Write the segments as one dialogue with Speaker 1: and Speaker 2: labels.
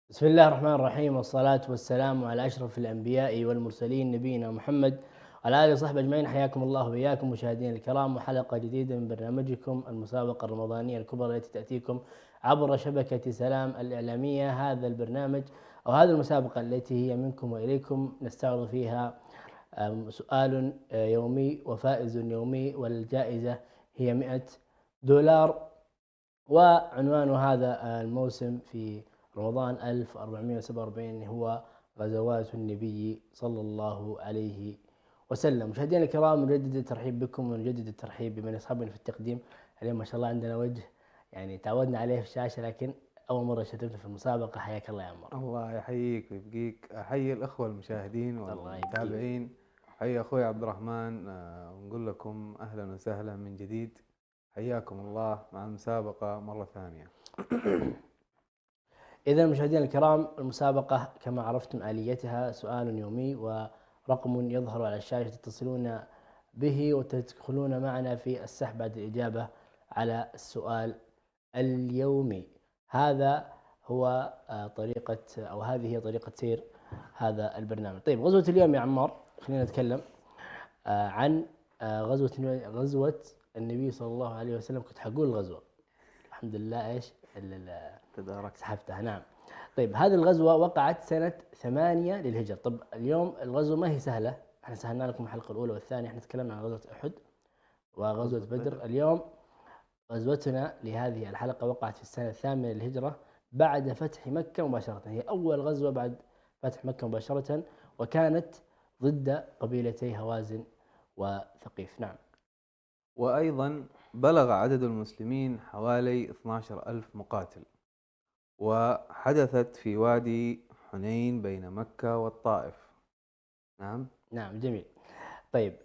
Speaker 1: بسم الله الرحمن الرحيم، والصلاة والسلام على أشرف الأنبياء والمرسلين نبينا محمد وعلى آله وصحبه أجمعين. حياكم الله وإياكم مشاهدينا الكرام، وحلقة جديدة من برنامجكم المسابقة الرمضانية الكبرى التي تأتيكم عبر شبكة سلام الإعلامية. هذا البرنامج أو هذه المسابقة التي هي منكم وإليكم، نستعرض فيها سؤال يومي وفائز يومي، والجائزة هي $100. وعنوان هذا الموسم في رمضان 1447 هو غزوات النبي صلى الله عليه وسلم. مشاهدينا الكرام، نجدد الترحيب بكم ونجدد الترحيب بمن يصحبنا في التقديم. اليوم ما شاء الله عندنا وجه يعني تعودنا عليه في الشاشة، لكن أول مرة شرفنا في المسابقة. حياك الله يا عمر.
Speaker 2: الله يحييك ويبقيك. أحيي الأخوة المشاهدين
Speaker 1: الله يبقيك.
Speaker 2: والمتابعين. أحيي أخوي عبد الرحمن، ونقول لكم أهلا وسهلا من جديد. حياكم الله مع المسابقة مرة ثانية.
Speaker 1: إذا مشاهدينا الكرام، المسابقة كما عرفتم آليتها سؤال يومي ورقم يظهر على الشاشة تتصلون به وتدخلون معنا في السحب بعد الإجابة على السؤال اليومي. هذا هو طريقة أو هذه هي طريقة سير هذا البرنامج. طيب، غزوة اليوم يا عمار، خلينا نتكلم عن غزوة النبي صلى الله عليه وسلم. كنت حقول الغزوة، الحمد لله ايش
Speaker 2: تداركت.
Speaker 1: سحبتها. نعم. طيب، هذه الغزوة وقعت سنة 8 للهجرة. طب اليوم الغزوة ما هي سهلة، احنا سهلنا لكم الحلقة الأولى والثانية، احنا تكلمنا عن غزوة أحد وغزوة بدر. اليوم غزوتنا لهذه الحلقة وقعت في السنة 8 للهجرة بعد فتح مكة مباشرة. هي أول غزوة بعد فتح مكة مباشرة، وكانت ضد قبيلتي هوازن وثقيف. نعم.
Speaker 2: وأيضا بلغ عدد المسلمين حوالي 12,000 مقاتل، وحدثت في وادي حنين بين مكة والطائف. نعم.
Speaker 1: نعم، جميل. طيب،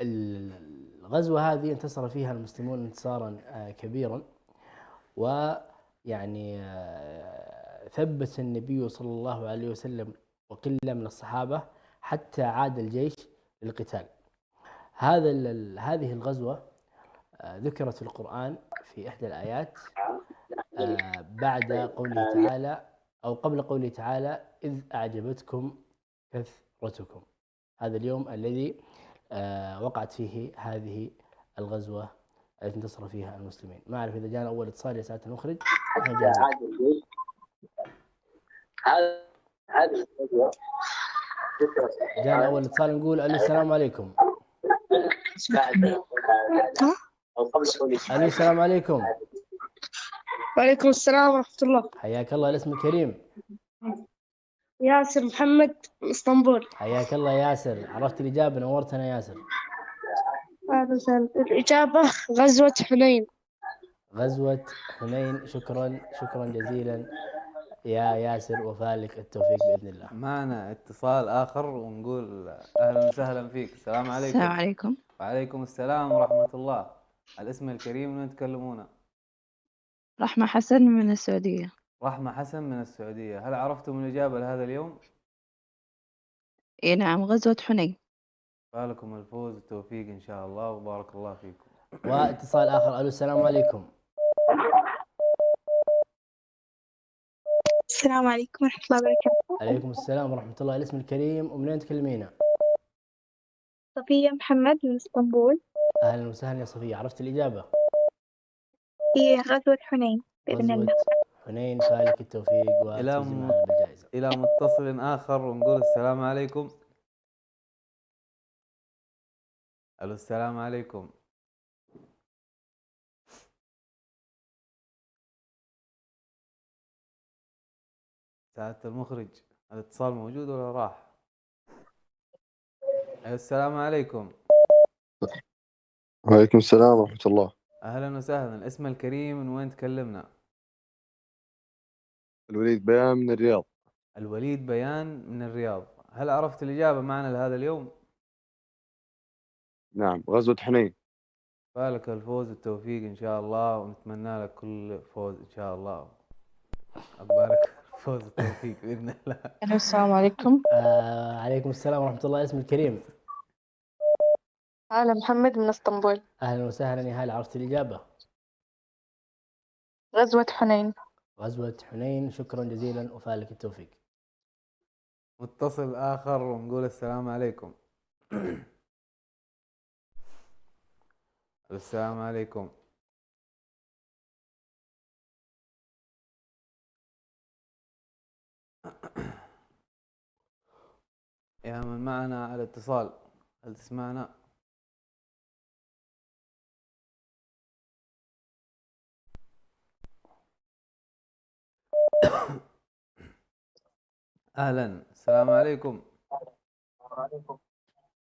Speaker 1: الغزوة هذه انتصر فيها المسلمون انتصارا كبيرا، ويعني ثبت النبي صلى الله عليه وسلم وقلة من الصحابة حتى عاد الجيش للقتال. هذه الغزوة ذكرت في القرآن في إحدى الآيات بعد قوله تعالى أو قبل قوله تعالى: إذ أعجبتكم كثرتكم. هذا اليوم الذي وقعت فيه هذه الغزوة التي انتصر فيها المسلمين. ما أعرف إذا جاءنا أول اتصال يا سعادة المخرج. جاءنا أول اتصال، نقول ألو السلام عليكم. ألو السلام عليكم.
Speaker 3: وعليكم السلام ورحمة الله.
Speaker 1: حياك الله، الاسم الكريم.
Speaker 3: ياسر محمد من اسطنبول.
Speaker 1: حياك الله ياسر، عرفت الإجابة، نورتنا ياسر.
Speaker 3: أهلا وسهلا. الإجابة غزوة حنين.
Speaker 1: غزوة حنين. شكرا جزيلا يا ياسر، وفالك التوفيق بإذن الله.
Speaker 2: معنا اتصال آخر ونقول أهلا وسهلا فيك. السلام عليكم.
Speaker 4: السلام عليكم.
Speaker 2: وعليكم السلام ورحمة الله. الاسم الكريم من تكلمونا؟
Speaker 4: رحمة حسن من السعودية.
Speaker 2: رحمة حسن من السعودية. هل عرفتم الإجابة لهذا اليوم؟
Speaker 4: إيه نعم، غزوة حنين.
Speaker 2: فالكم الفوز والتوفيق إن شاء الله، وبارك الله فيكم.
Speaker 1: واتصال آخر. ألو السلام عليكم.
Speaker 3: السلام عليكم ورحمة الله وبركاته.
Speaker 1: عليكم السلام ورحمة الله. الاسم الكريم ومنين تكلمينا؟
Speaker 3: صفية محمد من اسطنبول.
Speaker 1: أهلا وسهلا يا صفية، عرفت الإجابة؟
Speaker 3: هي غزوة حنين بإذن
Speaker 1: غزوة
Speaker 3: الله.
Speaker 1: حنين. فالك التوفيق وتفوزي معنا بالجائزة.
Speaker 2: إلى متصل آخر ونقول السلام عليكم. ألو السلام عليكم. سعادة المخرج، الاتصال موجود ولا راح؟ أيوة، السلام عليكم.
Speaker 5: وعليكم السلام ورحمة الله.
Speaker 2: أهلا وسهلا. الاسم الكريم من وين تكلمنا؟
Speaker 5: الوليد بيان من الرياض.
Speaker 2: الوليد بيان من الرياض. هل عرفت الإجابة معنا لهذا اليوم؟
Speaker 5: نعم، غزوة حنين.
Speaker 2: فالك الفوز والتوفيق إن شاء الله، ونتمنى لك كل فوز إن شاء الله. أقبالك الفوز والتوفيق بإذن الله.
Speaker 4: السلام عليكم.
Speaker 1: عليكم السلام ورحمة الله. الاسم الكريم؟
Speaker 3: هالة محمد من اسطنبول.
Speaker 1: أهلا وسهلا يا هلا، عرفت الإجابة؟
Speaker 3: غزوة حنين.
Speaker 1: غزوة حنين. شكرا جزيلا وفالك التوفيق.
Speaker 2: متصل آخر ونقول السلام عليكم. السلام عليكم. يا من معنا على اتصال، هل تسمعنا؟ أهلا، السلام عليكم.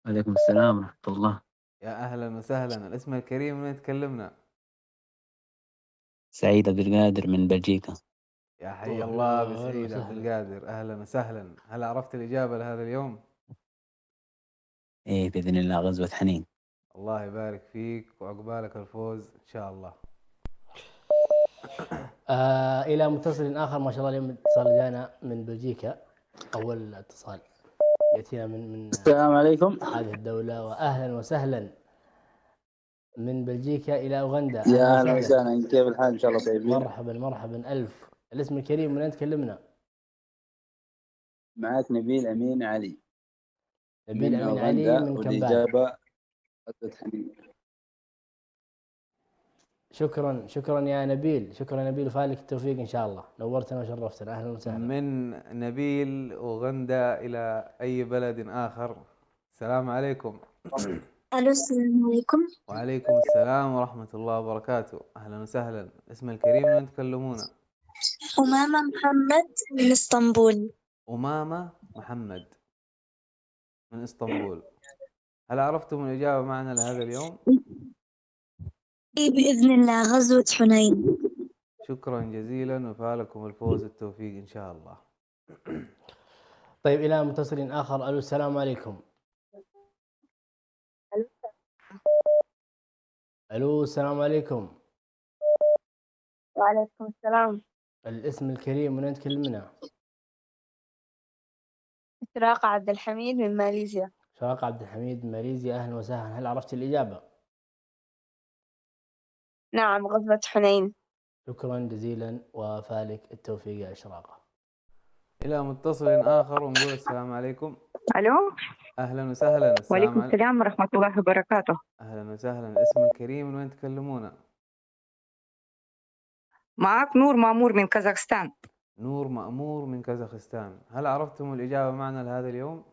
Speaker 6: وعليكم السلام ورحمة الله.
Speaker 2: يا أهلا وسهلا، الاسم الكريم من وين تكلمنا؟
Speaker 6: سعيد عبد القادر من بلجيكا.
Speaker 2: يا حي الله بسعيد عبد القادر، أهلا وسهلا. هل عرفت الإجابة لهذا اليوم؟
Speaker 6: إيه بإذن الله غزوة حنين.
Speaker 2: الله يبارك فيك وعقبالك الفوز إن شاء الله.
Speaker 1: إلى متصل آخر. ما شاء الله اليوم اتصال جانا من بلجيكا، أول اتصال يأتينا من
Speaker 6: السلام عليكم.
Speaker 1: هذه الدولة. وأهلا وسهلا من بلجيكا إلى أوغندا.
Speaker 6: يا أهلا وسهلا، كيف الحال؟ إن شاء الله طيبين.
Speaker 1: مرحبا مرحبا ألف. الاسم الكريم من أين تكلمنا؟
Speaker 6: معك نبيل أمين علي.
Speaker 1: نبيل أمين علي من كمبالا.
Speaker 6: والإجابة غزوة حنين.
Speaker 1: شكرا يا نبيل، شكرا يا نبيل وفالك التوفيق إن شاء الله. نورتنا وشرفتنا. أهلا وسهلا.
Speaker 2: من نبيل أوغندا إلى أي بلد آخر. السلام عليكم.
Speaker 3: ألو السلام عليكم.
Speaker 2: وعليكم السلام ورحمة الله وبركاته. أهلا وسهلا. اسم الكريم من وين تكلمونا؟
Speaker 3: أمامة محمد من اسطنبول.
Speaker 2: أمامة محمد من اسطنبول. هل عرفتم الإجابة معنا لهذا اليوم؟
Speaker 3: بإذن الله غزوة حنين.
Speaker 2: شكرا جزيلا وفالكم الفوز والتوفيق إن شاء الله.
Speaker 1: طيب إلى متصل آخر. ألو السلام عليكم. ألو السلام عليكم.
Speaker 3: وعليكم السلام.
Speaker 1: الاسم الكريم من أين تكلمنا؟
Speaker 3: إشراق عبد الحميد من ماليزيا.
Speaker 1: شراق عبد الحميد من ماليزيا. أهلا وسهلا. هل عرفت الإجابة؟
Speaker 3: نعم غزوة حنين.
Speaker 1: شكرا جزيلا وفالك التوفيق يا إشراقة.
Speaker 2: إلى متصل آخر ونقول السلام عليكم.
Speaker 7: ألو.
Speaker 2: أهلا وسهلا.
Speaker 7: وعليكم السلام ورحمة الله وبركاته.
Speaker 2: أهلا وسهلا. الاسم الكريم من وين تكلمونا؟
Speaker 7: معك نور مأمور من كازاخستان.
Speaker 2: نور مأمور من كازاخستان. هل عرفتم الإجابة معنا لهذا اليوم؟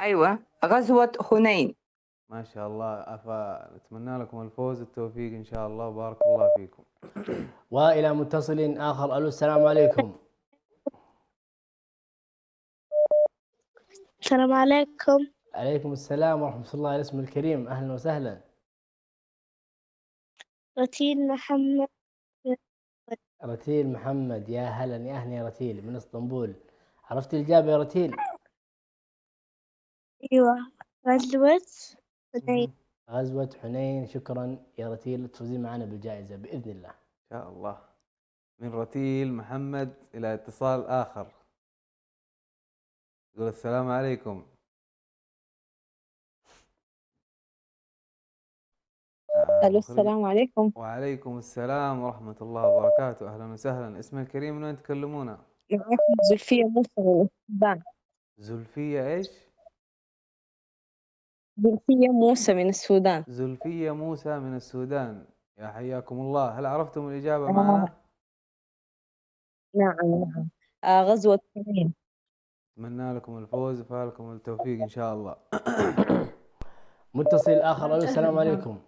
Speaker 7: أيوة غزوة حنين.
Speaker 2: ما شاء الله. نتمنى لكم الفوز والتوفيق إن شاء الله. بارك الله فيكم.
Speaker 1: وإلى متصل آخر. ألو السلام عليكم.
Speaker 3: السلام عليكم.
Speaker 1: عليكم السلام ورحمة الله. الاسم الكريم. أهلا وسهلا.
Speaker 3: رتيل محمد.
Speaker 1: رتيل محمد. يا هلا يا أهلا يا رتيل من اسطنبول. عرفت الإجابة يا رتيل؟
Speaker 3: أيوة غزوة حنين.
Speaker 1: غزوة حنين. شكرا يا رتيل، تفوزين معنا بالجائزة بإذن الله
Speaker 2: إن شاء الله. من رتيل محمد إلى اتصال آخر. يقول السلام عليكم.
Speaker 4: ألو السلام عليكم.
Speaker 2: وعليكم السلام ورحمة الله وبركاته. أهلا وسهلا. اسم الكريم من وين تكلمونا؟
Speaker 4: معكم زلفية موسى من السودان.
Speaker 2: زلفية إيش؟
Speaker 4: زلفية موسى من السودان.
Speaker 2: زلفية موسى من السودان. يا حياكم الله. هل عرفتم الإجابة معنا؟
Speaker 4: نعم. غزوة حنين.
Speaker 2: أتمنى لكم الفوز وفالكم التوفيق إن شاء الله.
Speaker 1: متصل آخر. ألو السلام عليكم.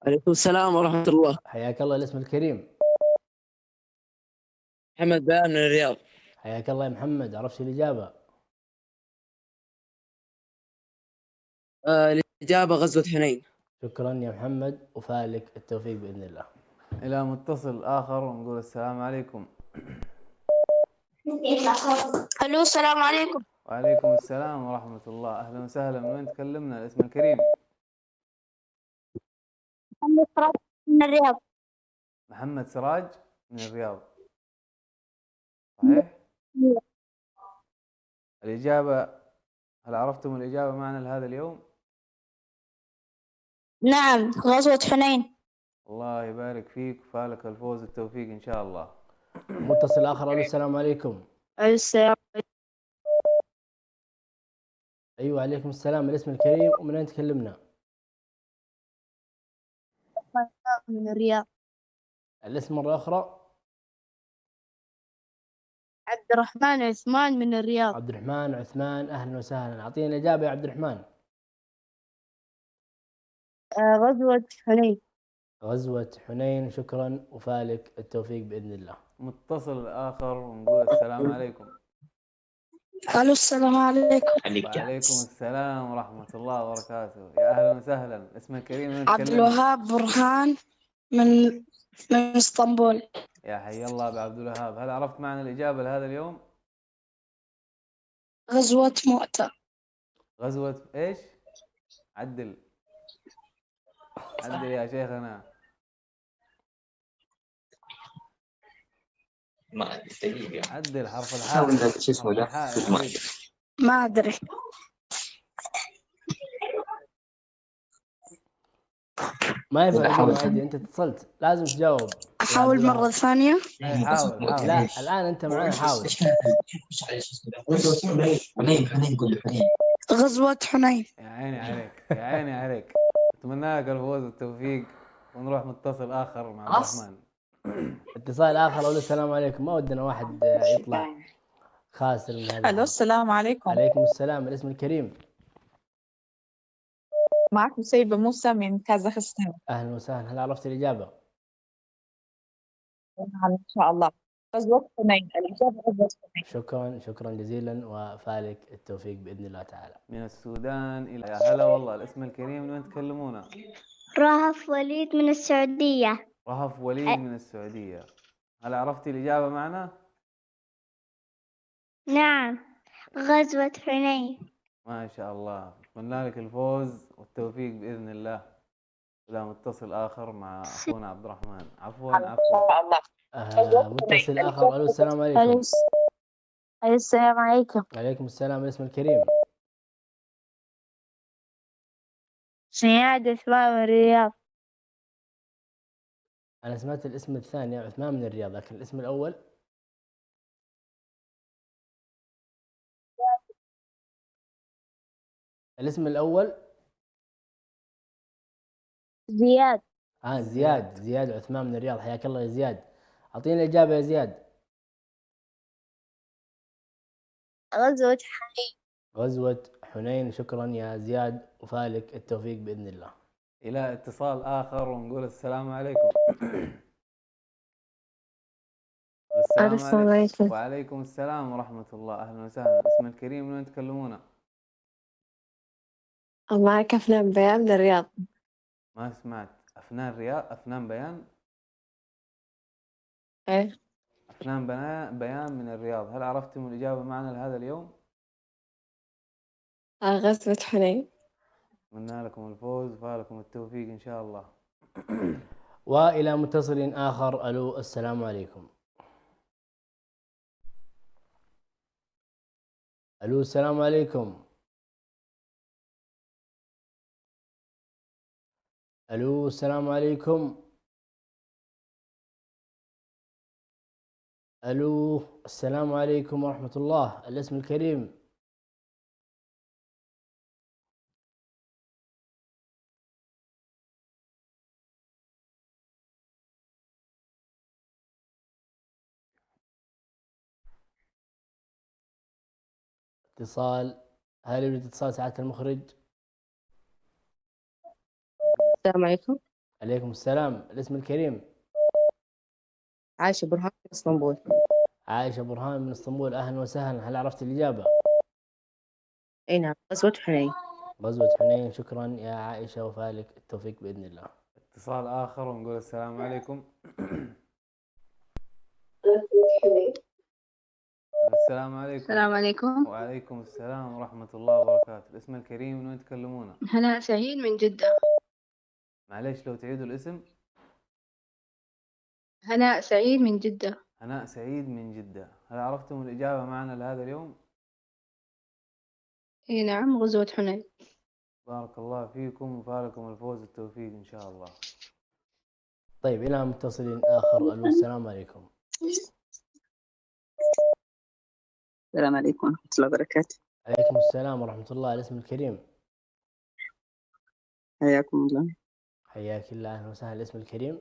Speaker 8: عليكم السلام ورحمة الله.
Speaker 1: حياك الله. الاسم الكريم.
Speaker 8: محمد بيان من الرياض.
Speaker 1: حياك الله يا محمد. عرفت الإجابة؟
Speaker 8: الإجابة غزوة حنين.
Speaker 1: شكرا يا محمد وفالك التوفيق بإذن الله.
Speaker 2: إلى متصل آخر ونقول السلام عليكم.
Speaker 3: ألو السلام عليكم.
Speaker 2: وعليكم السلام ورحمة الله. أهلا وسهلا. من وين تكلمنا؟ الاسم الكريم.
Speaker 3: محمد سراج من الرياض.
Speaker 2: محمد سراج من الرياض. صحيح؟ الإجابة، هل عرفتم الإجابة معنا لهذا اليوم؟
Speaker 3: نعم غزوة حنين.
Speaker 2: الله يبارك فيك وفالك الفوز والتوفيق إن شاء الله.
Speaker 1: متصل آخر. ألو السلام عليكم.
Speaker 3: السلام
Speaker 1: أيوة عليكم السلام. الاسم الكريم ومن أين تكلمنا؟
Speaker 3: من الرياض.
Speaker 1: الاسم مرة أخرى.
Speaker 3: عبد الرحمن عثمان من الرياض.
Speaker 1: عبد الرحمن عثمان، أهلا وسهلا. أعطينا الإجابة يا عبد الرحمن.
Speaker 3: غزوة حنين.
Speaker 1: غزوة حنين، شكرا وفالك التوفيق بإذن الله.
Speaker 2: متصل آخر ونقول السلام عليكم.
Speaker 3: ألو السلام عليكم.
Speaker 2: وعليكم السلام ورحمة الله وبركاته. يا أهلا وسهلا. اسمك كريم من
Speaker 3: عبد
Speaker 2: تكلمنا؟
Speaker 3: الوهاب برهان من اسطنبول.
Speaker 2: يا حي الله أبو عبد الوهاب. هل عرفت معنا الإجابة لهذا اليوم؟
Speaker 3: غزوة مؤتة.
Speaker 2: غزوة إيش؟ عدل عدل يا شيخنا. عدل حرف الحاء.
Speaker 6: شو اسمه ده؟
Speaker 3: ما أدري.
Speaker 1: ما ينفع تقول عادي، أنت اتصلت لازم تجاوب.
Speaker 3: أحاول مرة ثانية.
Speaker 2: حاول.
Speaker 1: لا الآن أنت معنا، حاول.
Speaker 3: غزوة حنين.
Speaker 2: يا عيني عليك يا عيني عليك. أتمنى لك الفوز والتوفيق ونروح متصل آخر مع عبد الرحمن.
Speaker 1: اتصال آخر. أقول السلام عليكم. ما ودنا واحد يطلع خاسر من هذا.
Speaker 7: ألو السلام عليكم.
Speaker 1: عليكم السلام. الاسم الكريم.
Speaker 7: معك مسيبة موسى من كازاخستان.
Speaker 1: أهلا وسهلا. هل عرفت الإجابة؟
Speaker 7: نعم إن شاء الله. غزوة حنين، الإجابة غزوة حنين.
Speaker 1: شكرا جزيلا وفالك التوفيق بإذن الله تعالى.
Speaker 2: من السودان إلى يا هلا والله. الاسم الكريم من وين تكلمونا؟
Speaker 3: رهف وليد من السعودية.
Speaker 2: رهف وليد من السعودية. هل عرفتي الإجابة معنا؟
Speaker 3: نعم، غزوة حنين.
Speaker 2: ما شاء الله. أتمنى لك الفوز والتوفيق بإذن الله. إلى متصل آخر مع أخونا عبد الرحمن. عفوا
Speaker 7: إن شاء الله.
Speaker 1: متصل آخر. ألو السلام عليكم.
Speaker 3: السلام عليكم.
Speaker 1: عليكم السلام. الاسم الكريم.
Speaker 3: سياد عثمان من الرياض.
Speaker 1: أنا سمعت الاسم الثاني عثمان من الرياض، لكن الاسم الأول الاسم الأول
Speaker 3: زياد.
Speaker 1: زياد عثمان من الرياض. حياك الله يا زياد. أعطينا الإجابة يا زياد.
Speaker 3: غزوة حنين.
Speaker 1: غزوة حنين. شكرا يا زياد وفالك التوفيق بإذن الله.
Speaker 2: إلى اتصال آخر ونقول السلام عليكم.
Speaker 3: السلام عليكم.
Speaker 2: وعليكم السلام ورحمة الله. أهلا وسهلا. اسم الكريم من وين تكلمونا؟
Speaker 4: معك أفنان بيان من الرياض.
Speaker 2: ما سمعت. أفنان رياض. أفنان بيان.
Speaker 4: إيه.
Speaker 2: أفنان بيان من الرياض. هل عرفتم الإجابة معنا لهذا اليوم؟
Speaker 4: غزوة حنين.
Speaker 2: أتمنى لكم الفوز وفالكم التوفيق إن شاء الله.
Speaker 1: وإلى متصل آخر. ألو السلام عليكم. ألو السلام عليكم. ألو السلام عليكم. ألو السلام عليكم ورحمة الله. الاسم الكريم. اتصال. هل يوجد اتصال سعادة المخرج؟
Speaker 4: السلام عليكم.
Speaker 1: عليكم السلام. الاسم الكريم.
Speaker 4: عايشة برهان من اسطنبول.
Speaker 1: عائشة برهان من اسطنبول. أهلا وسهلا. هل عرفت الإجابة؟
Speaker 4: أي نعم، غزوة حنين.
Speaker 1: غزوة حنين. شكرا يا عائشة وفالك التوفيق بإذن الله.
Speaker 2: اتصال آخر ونقول السلام عليكم. السلام عليكم.
Speaker 9: السلام عليكم.
Speaker 2: وعليكم السلام ورحمة الله وبركاته. الاسم الكريم من وين تكلمونا؟
Speaker 9: هناء سعيد من جدة.
Speaker 2: معليش لو تعيدوا الاسم.
Speaker 9: هناء سعيد من جدة.
Speaker 2: هناء سعيد من جدة. هل عرفتم الإجابة معنا لهذا اليوم؟
Speaker 9: اي نعم، غزوة حنين.
Speaker 2: بارك الله فيكم وفالكم الفوز والتوفيق إن شاء الله.
Speaker 1: طيب إلى متصل آخر. ألو السلام عليكم.
Speaker 7: السلام عليكم ورحمة الله وبركاته.
Speaker 1: عليكم السلام ورحمة الله. الاسم الكريم.
Speaker 7: حياكم الله.
Speaker 1: حياك الله، أهلا وسهلا. الاسم الكريم.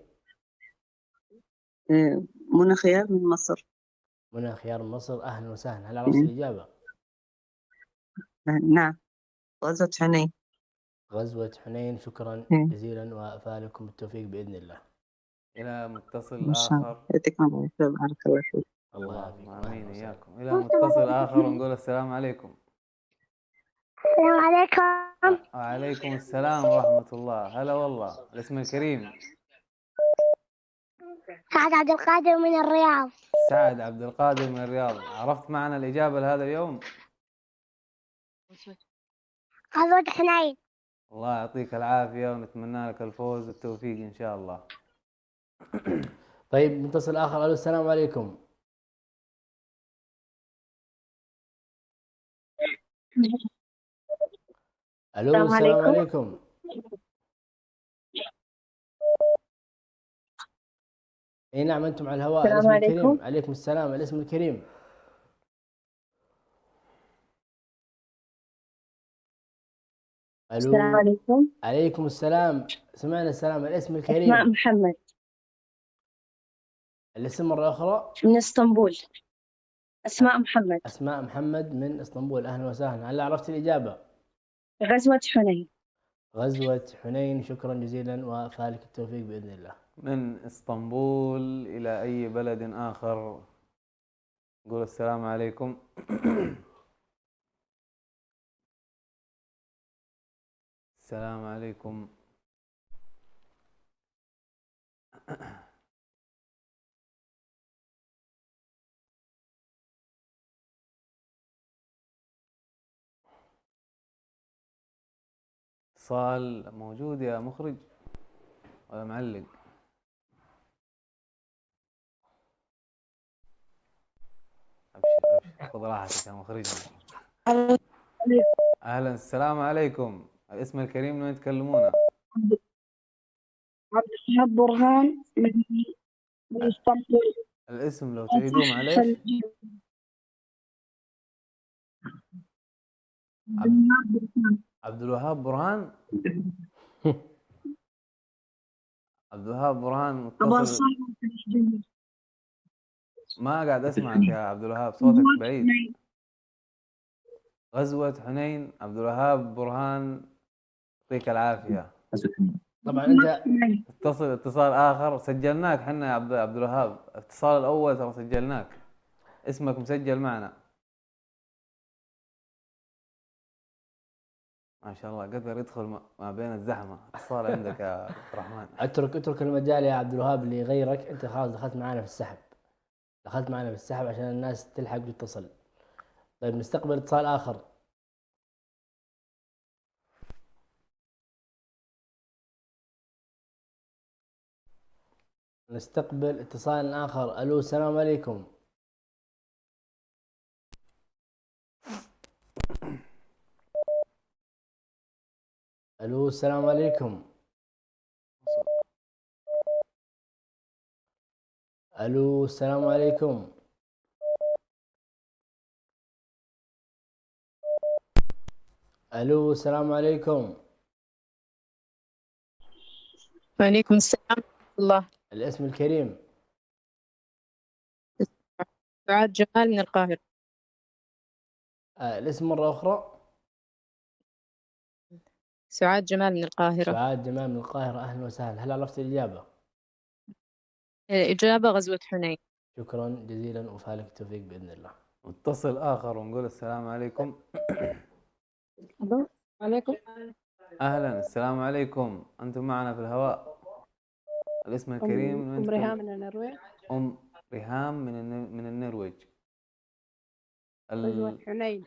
Speaker 7: منى خيار من مصر.
Speaker 1: منى خيار من مصر، أهلا وسهلا. هل عرفت الإجابة؟
Speaker 7: نعم، غزوة حنين.
Speaker 1: غزوة حنين، شكرا جزيلا وفالكم بالتوفيق بإذن الله.
Speaker 2: إلى متصل
Speaker 7: إن شاء الله.
Speaker 2: آخر.
Speaker 7: يعطيكم العافية، بارك الله فيك.
Speaker 1: الله يعافيكم.
Speaker 2: آمين إياكم. إلى متصل آخر ونقول السلام عليكم.
Speaker 3: السلام عليكم.
Speaker 2: وعليكم السلام ورحمة الله. هلا والله. الاسم الكريم.
Speaker 3: سعد عبد القادر من الرياض.
Speaker 2: سعد عبد القادر من الرياض. عرفت معنا الإجابة لهذا اليوم؟
Speaker 3: غزوة حنين.
Speaker 2: الله يعطيك العافية ونتمنى لك الفوز والتوفيق إن شاء الله.
Speaker 1: طيب متصل آخر. ألو السلام عليكم. ألو السلام عليكم. اي نعم، انتم على الهواء.
Speaker 3: السلام
Speaker 1: الاسم
Speaker 3: عليكم.
Speaker 1: الكريم. عليكم السلام. الاسم الكريم. الو.
Speaker 3: السلام عليكم.
Speaker 1: عليكم السلام. سمعنا السلام. الاسم الكريم.
Speaker 3: أسماء محمد
Speaker 1: الاسم مرة أخرى.
Speaker 3: من اسطنبول. أسماء محمد.
Speaker 1: أسماء محمد من اسطنبول، أهلا وسهلا. هل عرفت الإجابة؟
Speaker 3: غزوة حنين.
Speaker 1: غزوة حنين، شكرا جزيلا وفالك التوفيق بإذن الله.
Speaker 2: من اسطنبول إلى أي بلد آخر نقول السلام عليكم. السلام عليكم. اتصال موجود يا مخرج ولا معلق؟ أبشر خذ راحتك يا مخرجنا. أهلا، السلام عليكم. الاسم الكريم من وين تكلمونا؟
Speaker 3: عبد الوهاب برهان من اسطنبول.
Speaker 2: الاسم لو تعيدوه معليش. عبد الوهاب برهان. عبد الوهاب برهان متصل. ما قاعد اسمعك يا عبد الوهاب، صوتك بعيد. غزوة حنين. عبد الوهاب برهان، يعطيك العافية.
Speaker 1: طبعا أنت
Speaker 2: اتصل اتصال آخر. سجلناك حنا يا عبد الوهاب. الاتصال الأول ترى سجلناك، اسمك مسجل معنا. ما شاء الله قدر يدخل ما بين الزحمة. اتصال عندك يا عبد الرحمن.
Speaker 1: اترك المجال يا عبد الوهاب لغيرك. أنت خلاص دخلت معنا في السحب. دخلت معنا في السحب عشان الناس تلحق وتتصل. طيب نستقبل اتصال آخر. نستقبل اتصال آخر. ألو السلام عليكم. ألو السلام عليكم. ألو السلام عليكم. ألو السلام عليكم.
Speaker 7: وعليكم السلام ورحمة الله.
Speaker 1: الاسم الكريم.
Speaker 7: سعاد جمال من القاهرة.
Speaker 1: الاسم مرة أخرى.
Speaker 7: سعاد جمال من القاهرة.
Speaker 1: سعاد جمال من القاهرة، أهلا وسهلا. هل عرفت الإجابة؟
Speaker 7: الإجابة غزوة حنين.
Speaker 1: شكرا جزيلا وفالك التوفيق بإذن الله.
Speaker 2: متصل آخر ونقول السلام عليكم.
Speaker 9: ألو عليكم.
Speaker 2: أهلا، السلام عليكم. أنتم معنا في الهواء. الاسم الكريم من
Speaker 9: أم ريهام من النرويج.
Speaker 2: أم ريهام من النرويج.
Speaker 9: غزوة حنين.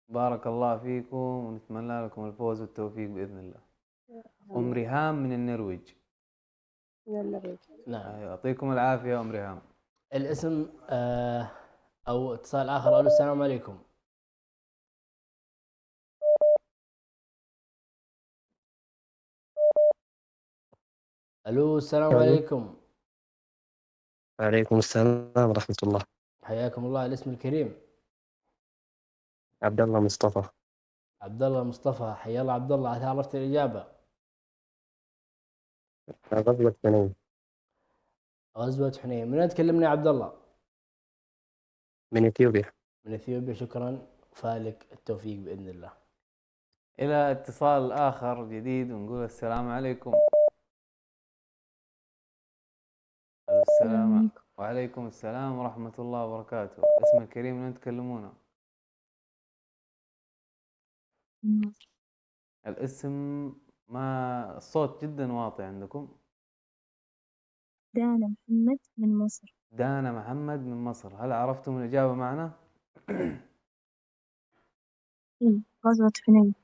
Speaker 2: بارك الله فيكم ونتمنى لكم الفوز والتوفيق بإذن الله. أم ريهام من النرويج.
Speaker 9: من النرويج.
Speaker 1: نعم.
Speaker 2: يعطيكم العافية أم ريهام.
Speaker 1: الاسم أو اتصال آخر. ألو السلام عليكم. الو السلام عليكم.
Speaker 10: وعليكم السلام ورحمة الله.
Speaker 1: حياكم الله. الاسم الكريم؟
Speaker 10: عبد الله مصطفى.
Speaker 1: عبد الله مصطفى. حيا الله عبد الله. هل عرفت الإجابة؟
Speaker 10: غزوة حنين.
Speaker 1: غزوة حنين. من وين تكلمنا يا عبد الله؟
Speaker 10: من إثيوبيا.
Speaker 1: من اثيوبيا. شكرا، فالك التوفيق باذن الله.
Speaker 2: إلى اتصال آخر جديد ونقول السلام عليكم. السلام وعليكم السلام ورحمة الله وبركاته. اسم الكريم من تكلمونه؟ الاسم ما الصوت جدا واطي عندكم.
Speaker 11: دانا محمد من مصر.
Speaker 2: دانا محمد من مصر. هل عرفتم الإجابة معنا؟
Speaker 11: غزوة حنين.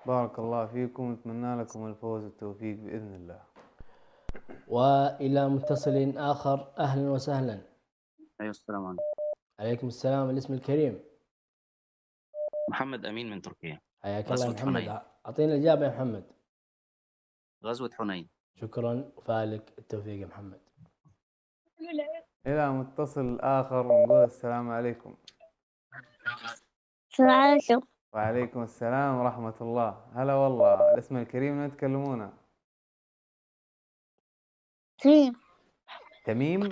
Speaker 2: بارك الله فيكم، نتمنى لكم الفوز والتوفيق بإذن الله.
Speaker 1: والى متصل اخر، اهلا وسهلا.
Speaker 12: ايوه السلام عليكم.
Speaker 1: عليكم السلام. الاسم الكريم؟
Speaker 12: محمد امين من تركيا.
Speaker 1: حياك الله يا محمد. اعطينا الاجابه يا محمد.
Speaker 12: غزوة حنين.
Speaker 1: شكرا، فالك التوفيق يا محمد.
Speaker 2: إلى متصل آخر ونقول السلام عليكم.
Speaker 11: السلام عليكم.
Speaker 2: وعليكم السلام ورحمة الله. هلا والله. الاسم الكريم من تكلمونه؟ تميم.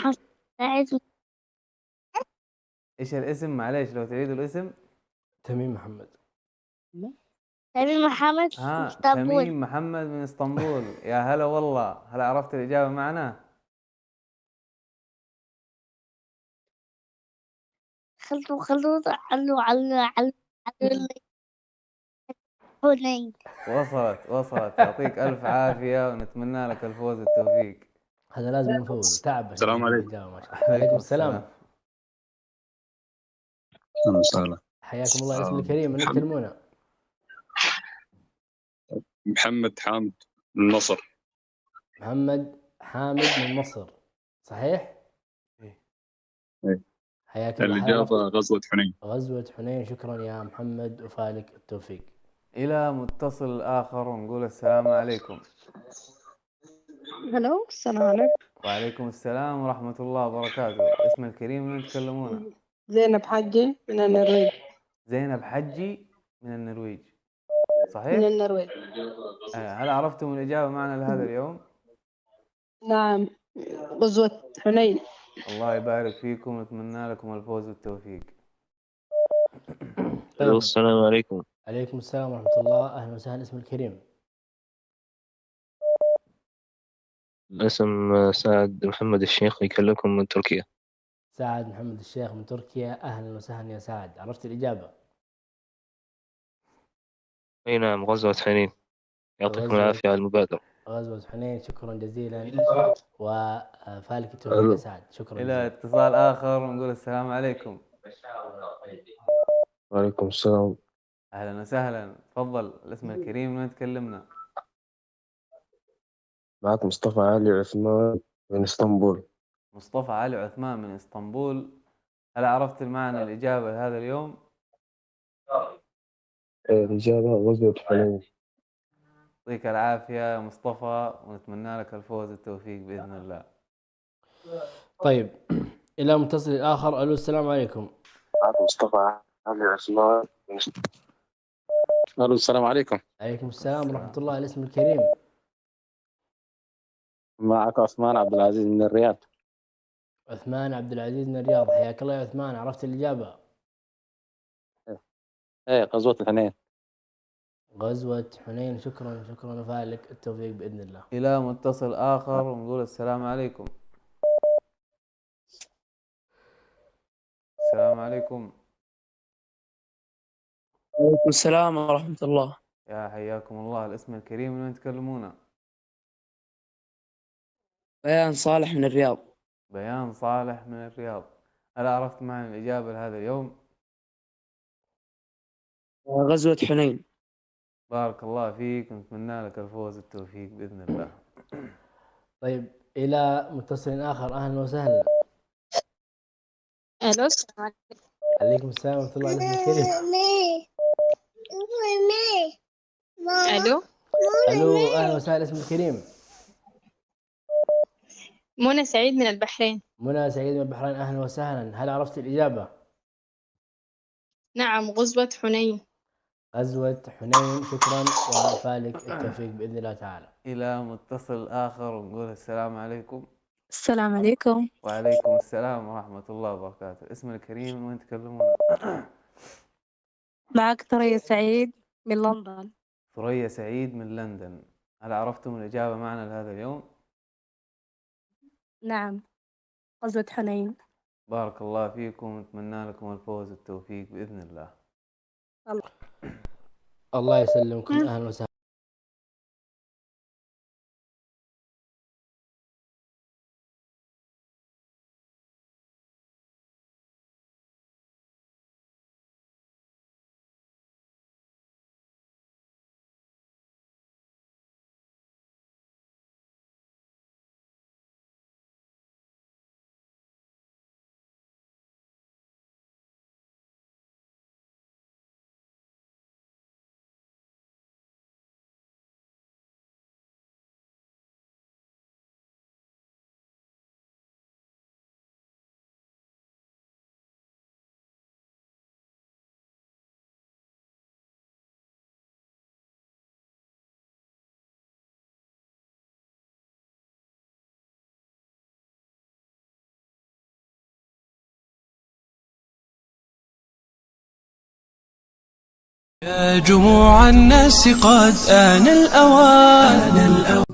Speaker 2: ايش الاسم؟ معليش لو تعيدوا الاسم.
Speaker 1: تميم محمد.
Speaker 11: تميم محمد من اسطنبول.
Speaker 2: تميم محمد من اسطنبول. يا هلا والله. هل عرفت الإجابة معنا؟
Speaker 11: خلوا علو حنين.
Speaker 2: وصلت. يعطيك ألف عافية ونتمنى لك الفوز والتوفيق.
Speaker 1: هذا لازم نفوز. تعب.
Speaker 12: السلام عليكم.
Speaker 1: عليكم السلام.
Speaker 12: وسهلا.
Speaker 1: حياكم الله. الاسم الكريم من تكلمونه؟
Speaker 12: محمد حامد من مصر.
Speaker 1: محمد حامد من مصر، صحيح؟
Speaker 12: ايه.
Speaker 1: حياك الله.
Speaker 12: الإجابة غزوة حنين.
Speaker 1: غزوة حنين. شكرا يا محمد وفالك التوفيق.
Speaker 2: إلى متصل آخر ونقول السلام عليكم.
Speaker 9: هلو السلام عليكم.
Speaker 2: وعليكم السلام ورحمة الله وبركاته. اسم الكريم من تكلمونه؟
Speaker 9: زينب حجي من النرويج.
Speaker 2: زينب حجي من النرويج، صحيح؟
Speaker 9: من النرويج.
Speaker 2: هل عرفتم الإجابة معنا لهذا اليوم؟
Speaker 9: نعم، غزوة حنين.
Speaker 2: الله يبارك فيكم ونتمنى لكم الفوز والتوفيق.
Speaker 10: السلام عليكم.
Speaker 1: عليكم السلام ورحمة الله. أهلا وسهلا. اسم الكريم؟
Speaker 10: اسم سعد محمد الشيخ، يكلمكم من تركيا.
Speaker 1: سعد محمد الشيخ من تركيا. أهلا وسهلا يا سعد. عرفت الإجابة؟
Speaker 10: أي نعم، غزوة حنين. يعطيكم العافية على المبادرة.
Speaker 1: غزوة حنين. شكرا جزيلا وفالك التوفيق يا سعد. شكرا
Speaker 2: إلى
Speaker 1: جزيلا.
Speaker 2: اتصال آخر ونقول السلام عليكم.
Speaker 10: وعليكم السلام.
Speaker 2: أهلا وسهلا. تفضل. الاسم الكريم من تكلمنا؟
Speaker 10: معك مصطفى علي عثمان من اسطنبول.
Speaker 2: مصطفى علي عثمان من اسطنبول. هل عرفت المعنى الإجابة لهذا اليوم؟
Speaker 10: الإجابة غزوة حنين.
Speaker 2: يعطيك العافية يا مصطفى ونتمنى لك الفوز والتوفيق بإذن الله.
Speaker 1: طيب، إلى متصل آخر. ألو السلام عليكم.
Speaker 10: معك مصطفى علي عثمان من
Speaker 12: الو السلام عليكم.
Speaker 1: عليكم السلام ورحمة الله. الاسم الكريم؟
Speaker 12: معك عثمان عبد العزيز من الرياض.
Speaker 1: عثمان عبد العزيز من الرياض. حياك الله يا عثمان. عرفت الإجابة؟
Speaker 12: ايه، غزوة حنين.
Speaker 1: غزوة حنين. شكرا وفالك التوفيق بإذن الله.
Speaker 2: إلى متصل آخر ونقول السلام عليكم. السلام عليكم.
Speaker 8: وعليكم السلام ورحمة الله.
Speaker 2: يا حياكم الله. الاسم الكريم من وين تكلمونه؟
Speaker 8: بيان صالح من الرياض.
Speaker 2: بيان صالح من الرياض. هل عرفت معنا الإجابة لهذا اليوم؟
Speaker 8: غزوة حنين.
Speaker 2: بارك الله فيك ونتمنى لك الفوز والتوفيق بإذن الله.
Speaker 1: طيب، إلى متصل آخر. أهلا وسهلا.
Speaker 11: الو السلام عليكم.
Speaker 1: عليكم السلام ورحمة الله. الاسم الكريم؟
Speaker 11: الو
Speaker 1: ألو أهلا وسهلا. الاسم الكريم؟
Speaker 9: منى سعيد من البحرين.
Speaker 1: منى سعيد من البحرين، أهلا وسهلا. هل عرفت الإجابة؟
Speaker 9: نعم، غزوة حنين.
Speaker 1: غزوة حنين. شكرا وفالك التوفيق بإذن الله تعالى.
Speaker 2: إلى متصل آخر ونقول السلام عليكم.
Speaker 13: السلام عليكم.
Speaker 2: وعليكم السلام ورحمة الله وبركاته. اسم الكريم من وين تكلمون؟
Speaker 13: معك ثريا سعيد من لندن.
Speaker 2: ثريا سعيد من لندن. هل عرفتم الإجابة معنا لهذا اليوم؟
Speaker 13: نعم، غزوة حنين.
Speaker 2: بارك الله فيكم، نتمنى لكم الفوز والتوفيق بإذن الله.
Speaker 1: الله يسلمكم، أهلا وسهلا.
Speaker 14: يا جموع الناس قد آن الأوان.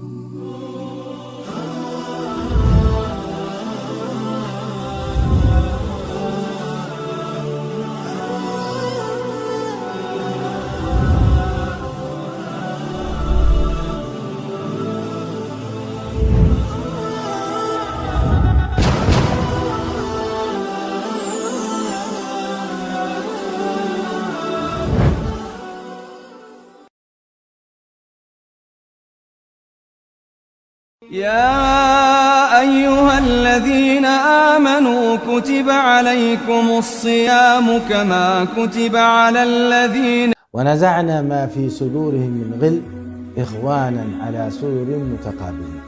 Speaker 14: يا أيها الذين آمنوا كتب عليكم الصيام كما كتب على الذين.
Speaker 15: ونزعنا ما في صدورهم من غل إخوانا على سرر متقابلين.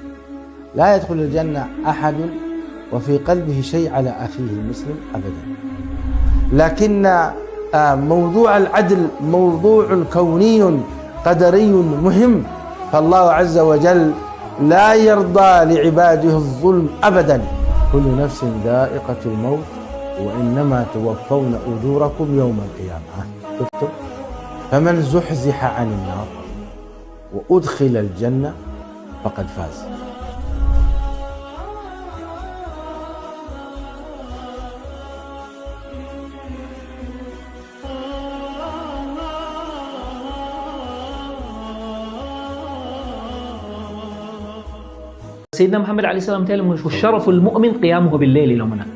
Speaker 15: لا يدخل الجنة أحد وفي قلبه شيء على أخيه المسلم أبدا، لكن موضوع العدل موضوع كوني قدري مهم، فالله عز وجل لا يرضى لعباده الظلم أبدا. كل نفس ذائقة الموت وإنما توفون أجوركم يوم القيامة. شفتم؟ فمن زحزح عن النار وأدخل الجنة فقد فاز.
Speaker 16: سيدنا محمد عليه السلام تكلم والشرف المؤمن قيامه بالليل لومنا.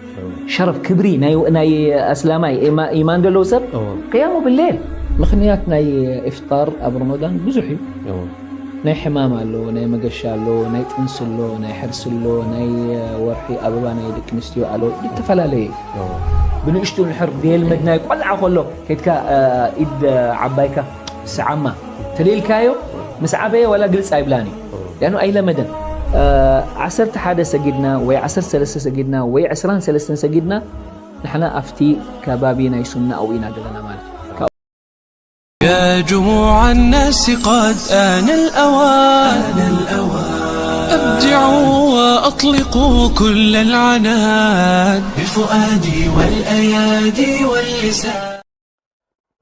Speaker 16: شرف كبري ناي اسلامي ايمان دلو سب قيامه بالليل. مخنيات ناي افطار اب رمضان بزحي ناي حمام له ناي مقشا له ناي تنسل له ناي حرس له ناي ورحي ابابا ناي دك نستيو الو تفلالي بنشتو الحر ديال مدناي قلع كله كيتكا ايد عبايكا سعما تليل كايو مسعبيه ولا قلص ايبلاني لانه اي لمدن عسرت حادة سجدنا وعسر سلسة سجدنا وعسران سلسة سجدنا نحن أفتي كبابينا يسمنا أو إنا دلنا مالك.
Speaker 14: يا جموع الناس قد آن الأوان. أبدعوا وأطلقوا كل العنان بفؤادي والأيادي واللسان.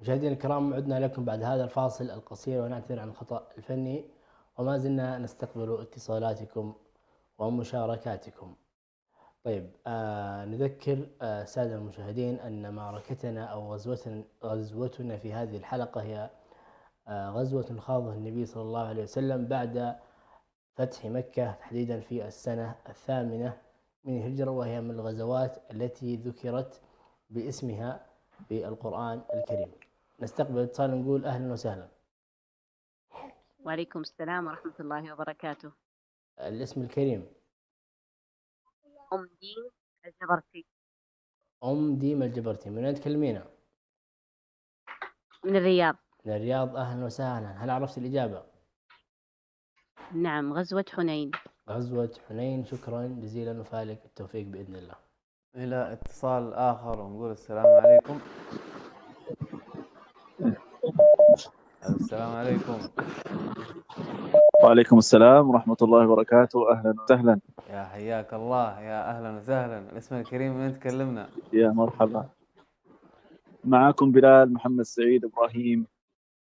Speaker 1: مشاهدينا الكرام، عدنا لكم بعد هذا الفاصل القصير ونعتذر عن الخطأ الفني، وما زلنا نستقبل اتصالاتكم ومشاركاتكم. طيب، نذكر السادة المشاهدين أن معركتنا أو غزوتنا في هذه الحلقة هي غزوة خاضها النبي صلى الله عليه وسلم بعد فتح مكة، تحديدا في السنة 8 من الهجرة، وهي من الغزوات التي ذكرت باسمها في القرآن الكريم. نستقبل اتصال، نقول أهلا وسهلا.
Speaker 17: وعليكم السلام ورحمة الله وبركاته.
Speaker 1: الاسم الكريم؟
Speaker 17: أم ديم الجبرتي.
Speaker 1: أم ديم الجبرتي، من وين تكلمينا؟
Speaker 17: من الرياض.
Speaker 1: من الرياض، أهلا وسهلا. هل عرفت الإجابة؟
Speaker 17: نعم، غزوة حنين.
Speaker 1: غزوة حنين. شكرا جزيلا وفالك التوفيق بإذن الله.
Speaker 2: إلى اتصال آخر ونقول السلام عليكم. السلام عليكم.
Speaker 18: وعليكم السلام ورحمة الله وبركاته. أهلا وسهلا.
Speaker 2: يا حياك الله، يا أهلا وسهلا. الاسم الكريم من تكلمنا؟
Speaker 18: يا مرحبا، معكم بلال محمد سعيد إبراهيم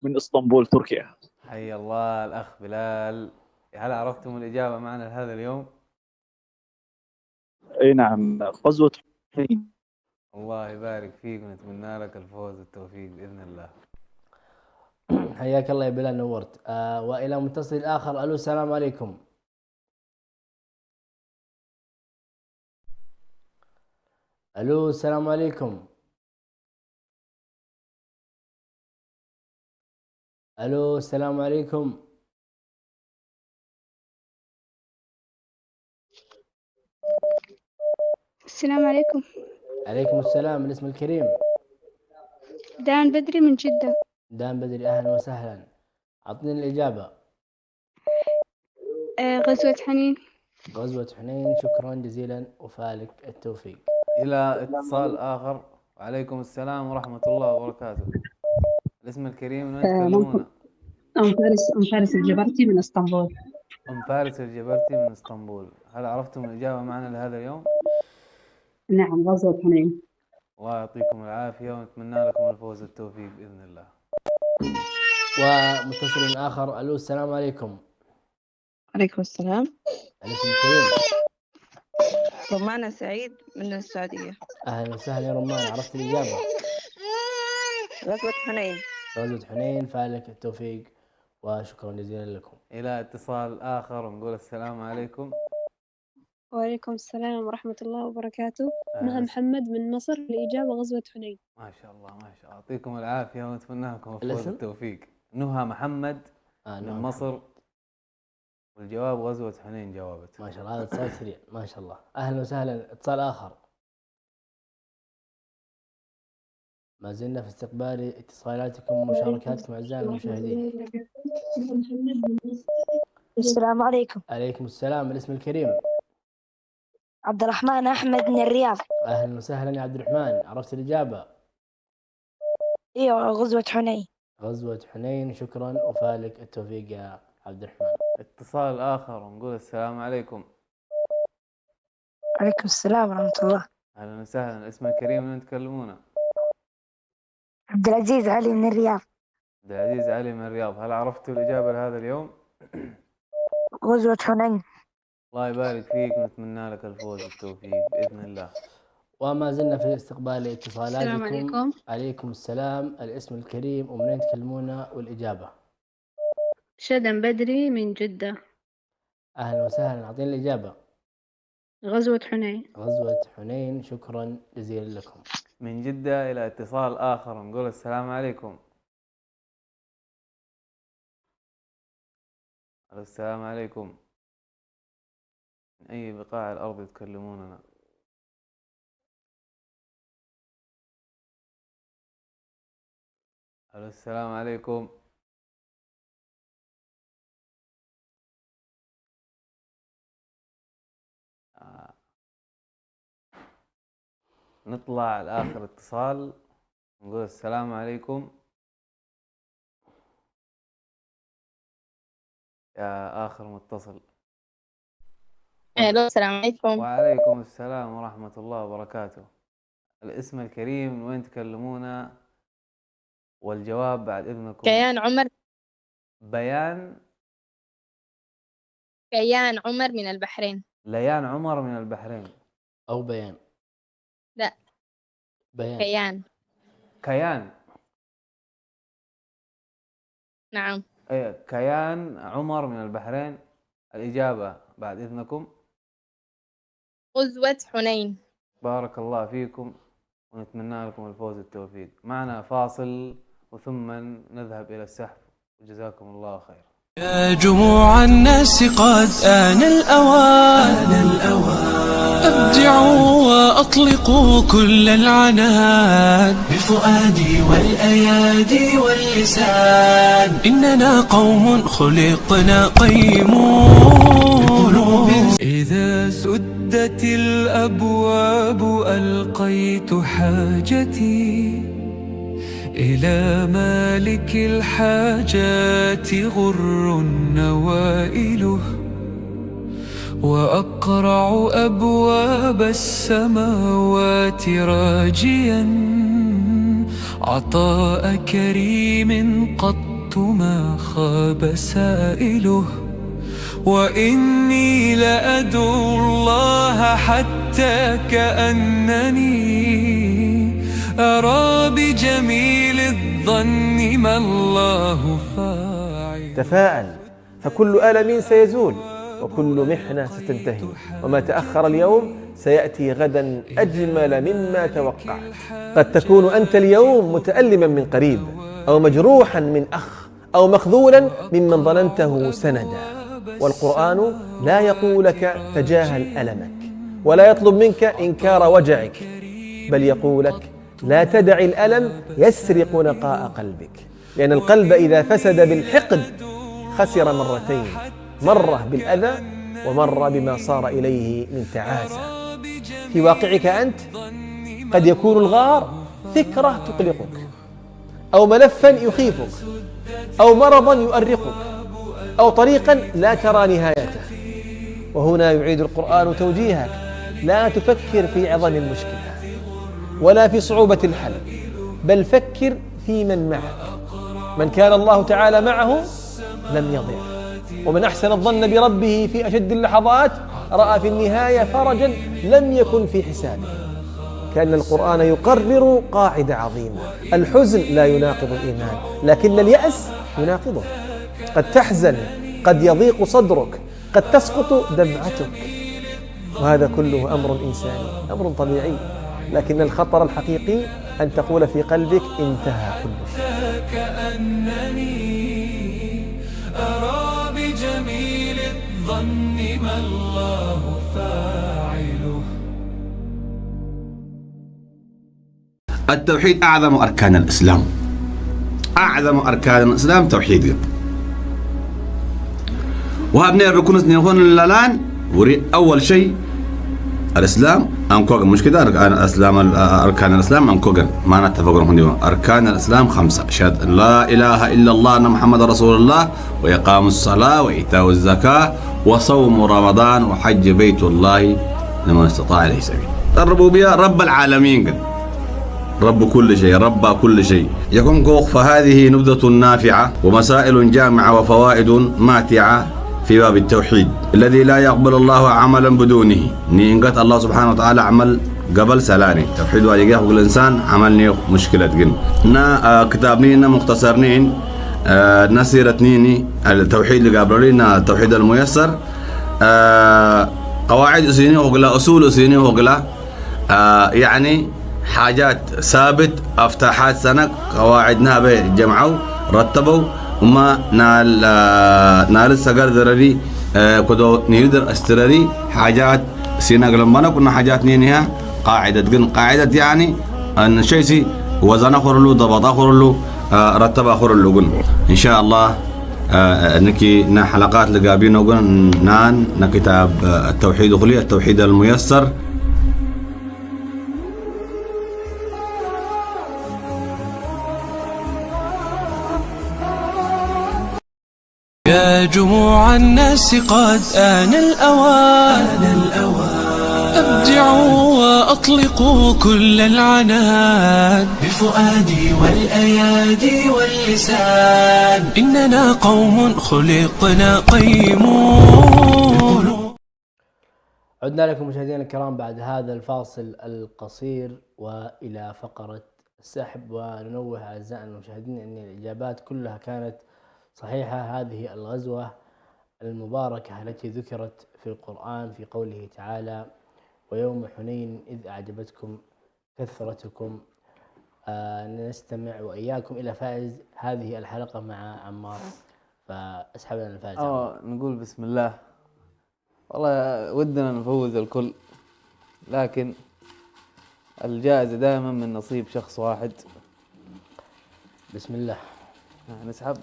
Speaker 18: من إسطنبول تركيا.
Speaker 2: حيا الله الأخ بلال. هل عرفتم الإجابة معنا لهذا اليوم؟
Speaker 18: أي نعم، غزوة حنين.
Speaker 2: الله يبارك فيك ونتمنى لك الفوز والتوفيق بإذن الله.
Speaker 1: حياك الله يا بلال، نورت. وإلى متصل آخر. ألو السلام عليكم. ألو السلام عليكم. ألو السلام عليكم.
Speaker 19: السلام عليكم.
Speaker 1: عليكم السلام. الاسم الكريم؟
Speaker 19: دان بدري من جدة.
Speaker 1: دان بدري، أهلا وسهلا. أعطني الإجابة.
Speaker 19: غزوة حنين.
Speaker 1: غزوة حنين. شكرا جزيلا وفالك التوفيق.
Speaker 2: إلى اتصال آخر. وعليكم السلام ورحمة الله وبركاته. الاسم الكريم من تكلمونا؟
Speaker 20: أم فارس الجبرتي من اسطنبول.
Speaker 2: أم فارس الجبرتي من اسطنبول. هل عرفتم الإجابة معنا لهذا اليوم؟
Speaker 20: نعم، غزوة حنين.
Speaker 2: الله يعطيكم العافية ونتمنى لكم الفوز والتوفيق بإذن الله.
Speaker 1: ومتصل آخر. ألو السلام عليكم.
Speaker 4: عليكم السلام.
Speaker 1: الاسم الكريم؟
Speaker 4: رمانة سعيد من السعودية.
Speaker 1: أهلا وسهلا يا رمان. عرفت الإجابة؟
Speaker 4: غزوة حنين.
Speaker 1: غزوة حنين. فالك التوفيق وشكرا جزيلا لكم.
Speaker 2: إلى اتصال آخر ونقول السلام عليكم.
Speaker 13: وعليكم السلام ورحمة الله وبركاته. نهى محمد من مصر. الإجابة غزوة حنين.
Speaker 2: ما شاء الله ما شاء الله، يعطيكم العافية ونتمنى لكم الفوز والتوفيق. نهى محمد من مصر، والجواب غزوة حنين. جاوبت.
Speaker 1: ما شاء الله، هذا اتصال سريع ما شاء الله. أهلا وسهلا. اتصال آخر. ما زلنا في استقبال اتصالاتكم ومشاركاتكم أعزائنا المشاهدين.
Speaker 11: السلام عليكم.
Speaker 1: عليكم السلام. الاسم الكريم؟
Speaker 11: عبد الرحمن أحمد من الرياض.
Speaker 1: أهلا وسهلا يا عبد الرحمن. عرفت الإجابة؟
Speaker 11: ايوه، غزوة حنين.
Speaker 1: غزوة حنين. شكرا وفالك التوفيق يا عبد الرحمن.
Speaker 2: اتصال آخر ونقول السلام عليكم.
Speaker 11: عليكم السلام ورحمة الله.
Speaker 2: أهلا وسهلا. الاسم الكريم من تكلمونا؟
Speaker 11: عبد العزيز علي من الرياض.
Speaker 2: عبد العزيز علي من الرياض. هل عرفتوا الإجابة لهذا اليوم؟
Speaker 11: غزوة حنين.
Speaker 2: الله يبارك فيك ونتمنى لك الفوز والتوفيق بإذن الله.
Speaker 1: وما زلنا في استقبال اتصالاتكم.
Speaker 19: السلام عليكم.
Speaker 1: عليكم السلام. الاسم الكريم ومنين تكلمونا والإجابة؟
Speaker 19: شدن بدري من جدة.
Speaker 1: أهلا وسهلا. أعطينا الإجابة.
Speaker 19: غزوة حنين.
Speaker 1: غزوة حنين. شكرا جزيلا لكم.
Speaker 2: من جدة إلى اتصال آخر نقول السلام عليكم. السلام عليكم. من أي بقاع الأرض تكلموننا؟ السلام عليكم. نطلع لآخر اتصال نقول السلام عليكم. يا آخر متصل.
Speaker 9: الو السلام عليكم.
Speaker 2: وعليكم السلام ورحمة الله وبركاته. الاسم الكريم من وين تكلمونا والجواب بعد إذنكم؟
Speaker 9: كيان عمر. كيان عمر من البحرين.
Speaker 2: ليان عمر من البحرين
Speaker 1: أو بيان؟
Speaker 9: لا،
Speaker 1: بيان.
Speaker 2: كيان.
Speaker 9: نعم.
Speaker 2: كيان عمر من البحرين. الإجابة بعد إذنكم؟
Speaker 9: غزوة حنين.
Speaker 2: بارك الله فيكم ونتمنى لكم الفوز والتوفيق. معنا فاصل وثم نذهب إلى السحب وجزاكم الله خير.
Speaker 14: يا جموع الناس قد آن الأوان أبدعوا وأطلقوا كل العنان بفؤادي والأيادي واللسان إننا قوم خلقنا قيمون بقلوب سدت الأبواب ألقيت حاجتي إلى مالك الحاجات غر نوائله وأقرع أبواب السماوات راجيا عطاء كريم قط ما خاب سائله وإني لأدعو الله حتى كأنني أرى بجميل الظن ما الله فاعل.
Speaker 21: تفاءل فكل ألم سيزول وكل محنة ستنتهي، وما تأخر اليوم سيأتي غدا أجمل مما توقعت. قد تكون أنت اليوم متألما من قريب، أو مجروحا من أخ، أو مخذولا ممن ظننته سندا، والقرآن لا يقول لك تجاهل ألمك ولا يطلب منك إنكار وجعك، بل يقول لك لا تدع الألم يسرق نقاء قلبك، لأن القلب إذا فسد بالحقد خسر مرتين، مرة بالأذى ومرة بما صار إليه من تعاسة. في واقعك أنت قد يكون الغار فكرة تقلقك، أو ملفا يخيفك، أو مرضا يؤرقك، أو طريقا لا ترى نهايته. وهنا يعيد القرآن توجيهك: لا تفكر في عظم المشكلة ولا في صعوبة الحل، بل فكر في من معك. من كان الله تعالى معه لم يضع، ومن أحسن الظن بربه في أشد اللحظات رأى في النهاية فرجا لم يكن في حسابه. كأن القرآن يقرر قاعدة عظيمة: الحزن لا يناقض الإيمان، لكن اليأس يناقضه. قد تحزن، قد يضيق صدرك، قد تسقط دمعتك، وهذا كله أمر إنساني، أمر طبيعي، لكن الخطر الحقيقي أن تقول في قلبك انتهى كل شيء.
Speaker 14: كأنني أرى بجميل الظن ما الله فاعله.
Speaker 22: التوحيد أعظم أركان الإسلام، أعظم أركان الإسلام توحيد. وهبني الركن نكون الآن أول شيء الإسلام أنكوغن، مش كده أركان الإسلام أنكوغن، ما نتفقون هنا. أركان الإسلام 5: أشهد أن لا إله إلا الله أن محمد رسول الله، وإقام الصلاة، وإيتاء الزكاة، وصوم رمضان، وحج بيت الله لمن استطاع إليه سبيل. الربوبية رب العالمين قد. رب كل شيء، رب كل شيء. يكون كوخ، فهذه نبذة نافعة ومسائل جامعة وفوائد ماتعة في باب التوحيد الذي لا يقبل الله عملا بدونه. نينقت الله سبحانه وتعالى عمل قبل سلاني توحيد واجي يقول الإنسان عملني مشكلة جن. نا كتابني مختصرنين نسيرتنيني التوحيد اللي قبل لنا التوحيد الميسر، قواعد أسيني وقلا، أصول أسيني وقلا، يعني حاجات ثابت، افتاحات سنة، قواعد نابه جمعوا رتبوا وما نال السجر ذرري كدو نيدر استرري حاجات سينا قلمنا كنا حاجات نينها قاعدة جن، قاعدة يعني أن شيء سي وزن آخر له، ضبط آخر له، رتب آخر له جن. إن شاء الله نكي نا حلقات لقابينا جن نان نكتاب التوحيد خلي التوحيد الميسر.
Speaker 14: يا جموع الناس قد آن الأوان، أبدعوا وأطلقوا كل العنان بفؤادي والأيادي واللسان. إننا قوم خلقنا قيمون.
Speaker 1: عدنا لكم مشاهدينا الكرام بعد هذا الفاصل القصير وإلى فقرة السحب، وننوه أعزائنا المشاهدين أن الإجابات كلها كانت صحيحة. هذه الغزوة المباركة التي ذكرت في القرآن في قوله تعالى: ويوم حنين إذ أعجبتكم كثرتكم. نستمع وإياكم إلى فائز هذه الحلقة مع عمار، فأسحب لنا الفائز.
Speaker 2: نقول بسم الله. والله ودنا نفوز الكل، لكن الجائزة دائما من نصيب شخص واحد.
Speaker 1: بسم الله.
Speaker 2: نسحب.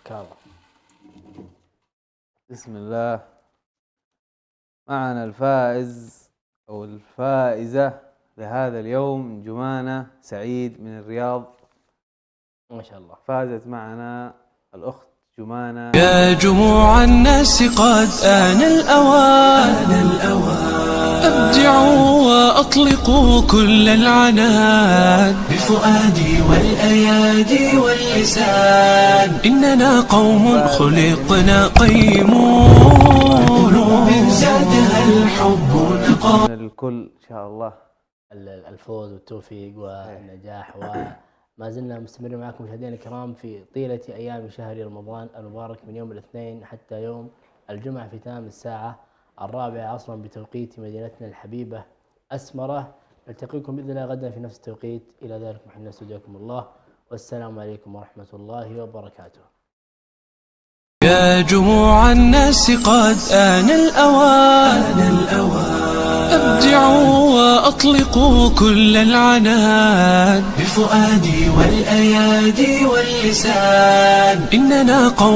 Speaker 1: كاظم.
Speaker 2: بسم الله. معنا الفائز أو الفائزة لهذا اليوم جمانة سعيد من الرياض.
Speaker 1: ما شاء الله.
Speaker 2: فازت معنا الأخت جمانة.
Speaker 14: يا جموع الناس قد آن الأوان أبدعوا وأطلقوا كل العنان بفؤادي والأيادي واللسان. إننا قوم خلقنا قيمون من زادها الحب نقام.
Speaker 2: الكل إن شاء الله
Speaker 1: الفوز والتوفيق والنجاح. وما زلنا مستمرين معكم مشاهدينا الكرام في طيلة أيام شهر رمضان المبارك من يوم الاثنين حتى يوم الجمعة في تمام الساعة 4 عصرا بتوقيت مدينتنا الحبيبة أسمرة. نلتقيكم بإذن الله غدا في نفس التوقيت. إلى ذلك نحن نستودعكم الله والسلام عليكم ورحمة الله وبركاته.
Speaker 14: يا جموع الناس قد آن الأوان أبدعوا وأطلقوا كل العنان بفؤادي والأيادي واللسان. إننا قوم